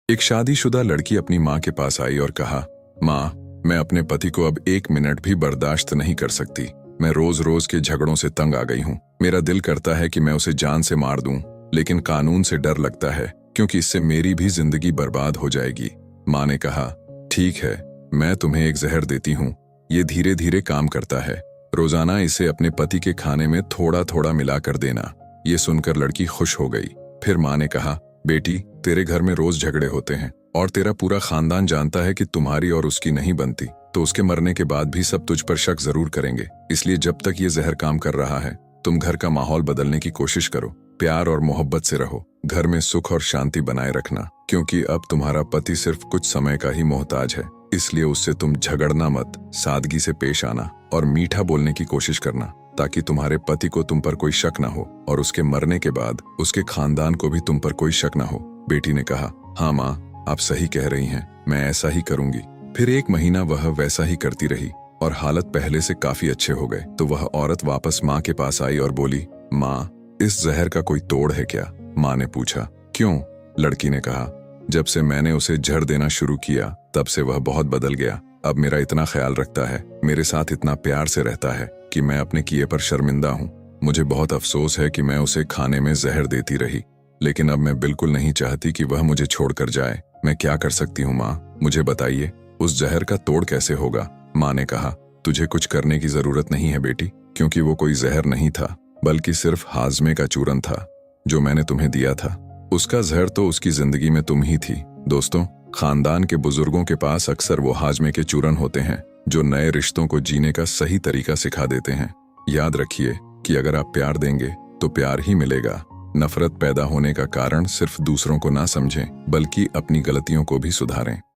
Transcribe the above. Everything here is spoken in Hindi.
एक शादीशुदा लड़की अपनी माँ के पास आई और कहा, माँ, मैं अपने पति को अब 1 मिनट भी बर्दाश्त नहीं कर सकती। मैं रोज रोज के झगड़ों से तंग आ गई हूँ। मेरा दिल करता है कि मैं उसे जान से मार दूं, लेकिन कानून से डर लगता है क्योंकि इससे मेरी भी जिंदगी बर्बाद हो जाएगी। माँ ने कहा, ठीक है, मैं तुम्हें एक जहर देती हूँ। ये धीरे धीरे काम करता है। रोजाना इसे अपने पति के खाने में थोड़ा थोड़ा मिलाकर देना। ये सुनकर लड़की खुश हो गई। फिर माँ ने कहा, बेटी, तेरे घर में रोज झगड़े होते हैं और तेरा पूरा खानदान जानता है कि तुम्हारी और उसकी नहीं बनती, तो उसके मरने के बाद भी सब तुझ पर शक जरूर करेंगे। इसलिए जब तक ये जहर काम कर रहा है, तुम घर का माहौल बदलने की कोशिश करो। प्यार और मोहब्बत से रहो। घर में सुख और शांति बनाए रखना, क्योंकि अब तुम्हारा पति सिर्फ कुछ समय का ही मोहताज है। इसलिए उससे तुम झगड़ना मत, सादगी से पेश आना और मीठा बोलने की कोशिश करना, ताकि तुम्हारे पति को तुम पर कोई शक ना हो और उसके मरने के बाद उसके खानदान को भी तुम पर कोई शक ना हो। बेटी ने कहा, हाँ माँ, आप सही कह रही हैं, मैं ऐसा ही करूंगी। फिर 1 महीना वह वैसा ही करती रही और हालत पहले से काफी अच्छे हो गए। तो वह औरत वापस माँ के पास आई और बोली, माँ, इस जहर का कोई तोड़ है क्या? माँ ने पूछा। क्यों? लड़की ने कहा, जब से मैंने उसे जहर देना शुरू किया तब से वह बहुत बदल गया। अब मेरा इतना ख्याल रखता है, मेरे साथ इतना प्यार से रहता है कि मैं अपने किए पर शर्मिंदा हूँ। मुझे बहुत अफसोस है कि मैं उसे खाने में जहर देती रही, लेकिन अब मैं बिल्कुल नहीं चाहती कि वह मुझे छोड़कर जाए। मैं क्या कर सकती हूँ माँ, मुझे बताइए, उस जहर का तोड़ कैसे होगा? माँ ने कहा, तुझे कुछ करने की जरूरत नहीं है बेटी, क्योंकि वो कोई जहर नहीं था, बल्कि सिर्फ हाजमे का चूरन था जो मैंने तुम्हें दिया था। उसका जहर तो उसकी जिंदगी में तुम ही थी। दोस्तों, खानदान के बुजुर्गों के पास अक्सर वो हाजमे के चूरन होते हैं जो नए रिश्तों को जीने का सही तरीका सिखा देते हैं। याद रखिए कि अगर आप प्यार देंगे तो प्यार ही मिलेगा। नफरत पैदा होने का कारण सिर्फ दूसरों को ना समझें, बल्कि अपनी गलतियों को भी सुधारें।